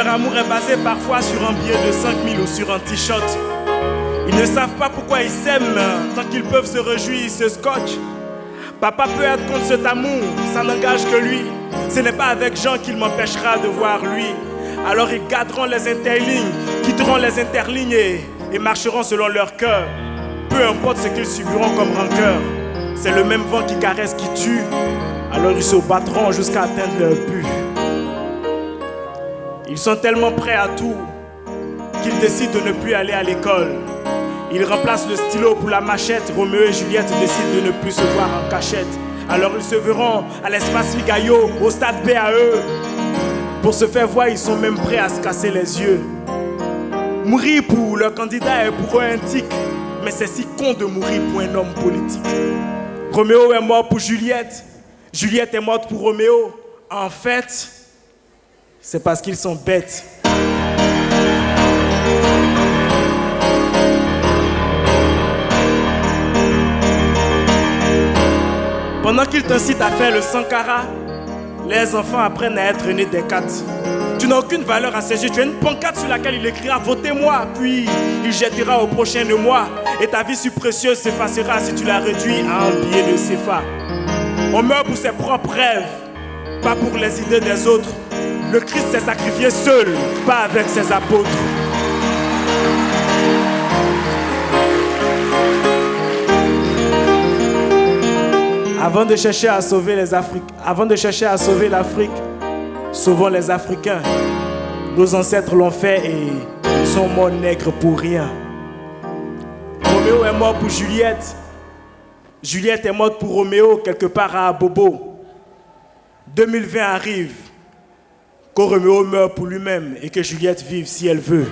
Leur amour est basé parfois sur un billet de 5000 ou sur un t-shirt. Ils ne savent pas pourquoi ils s'aiment, tant qu'ils peuvent se réjouir, ils se scotchent. Papa peut être contre cet amour, ça n'engage que lui. Ce n'est pas avec Jean qu'il m'empêchera de voir lui. Alors ils garderont les interlignes, quitteront les interlignes et marcheront selon leur cœur. Peu importe ce qu'ils subiront comme rancœur, c'est le même vent qui caresse qui tue. Alors ils se battront jusqu'à atteindre leur but. Ils sont tellement prêts à tout qu'ils décident de ne plus aller à l'école. Ils remplacent le stylo pour la machette. Roméo et Juliette décident de ne plus se voir en cachette. Alors ils se verront à l'espace Figayo, au stade BAE. Pour se faire voir, ils sont même prêts à se casser les yeux. Mourir pour leur candidat est pour eux un tic. Mais c'est si con de mourir pour un homme politique. Roméo est mort pour Juliette. Juliette est morte pour Roméo. En fait, c'est parce qu'ils sont bêtes. Pendant qu'ils t'incitent à faire le Sankara, les enfants apprennent à être nés des quatre. Tu n'as aucune valeur à ses yeux. Tu as une pancarte sur laquelle il écrira « Votez-moi » puis il jettera au prochain de moi. Et ta vie si précieuse s'effacera si tu la réduis à un billet de CFA. On meurt pour ses propres rêves, pas pour les idées des autres. Le Christ s'est sacrifié seul, pas avec ses apôtres. Avant de chercher à sauver l'Afrique, sauvons les Africains. Nos ancêtres l'ont fait et ils sont morts nègres pour rien. Roméo est mort pour Juliette. Juliette est morte pour Roméo quelque part à Bobo. 2020 arrive. Que Roméo meure pour lui-même et que Juliette vive si elle veut.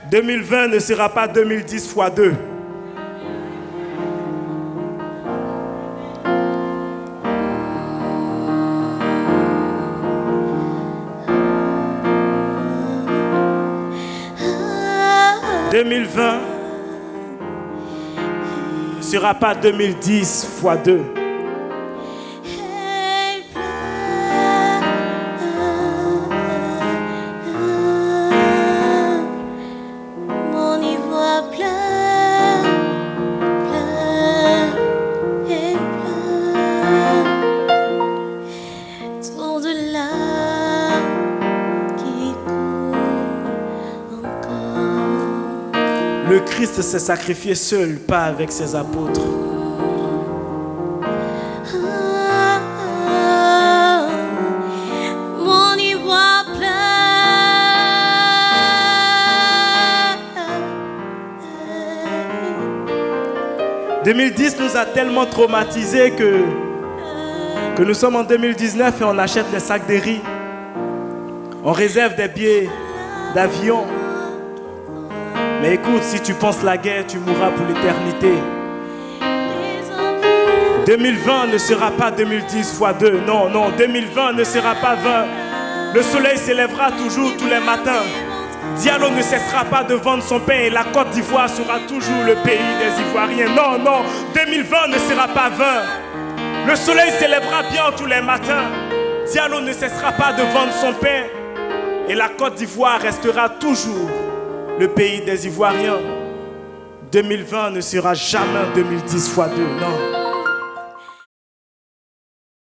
« 2020 ne sera pas 2010 x 2. » « 2020 ne sera pas 2010 x 2. » Le Christ s'est sacrifié seul, pas avec ses apôtres. Mon ivoire pleure. 2010 nous a tellement traumatisés que nous sommes en 2019 et on achète des sacs de riz. On réserve des billets d'avion. Mais écoute, si tu penses la guerre, tu mourras pour l'éternité. 2020 ne sera pas 2010 x 2. Non, non, 2020 ne sera pas 20. Le soleil s'élèvera toujours tous les matins. Diallo ne cessera pas de vendre son pain et la Côte d'Ivoire sera toujours le pays des Ivoiriens. Non, non, 2020 ne sera pas 20. Le soleil s'élèvera bien tous les matins. Diallo ne cessera pas de vendre son pain et la Côte d'Ivoire restera toujours le pays des Ivoiriens. 2020 ne sera jamais 2010 x 2, non.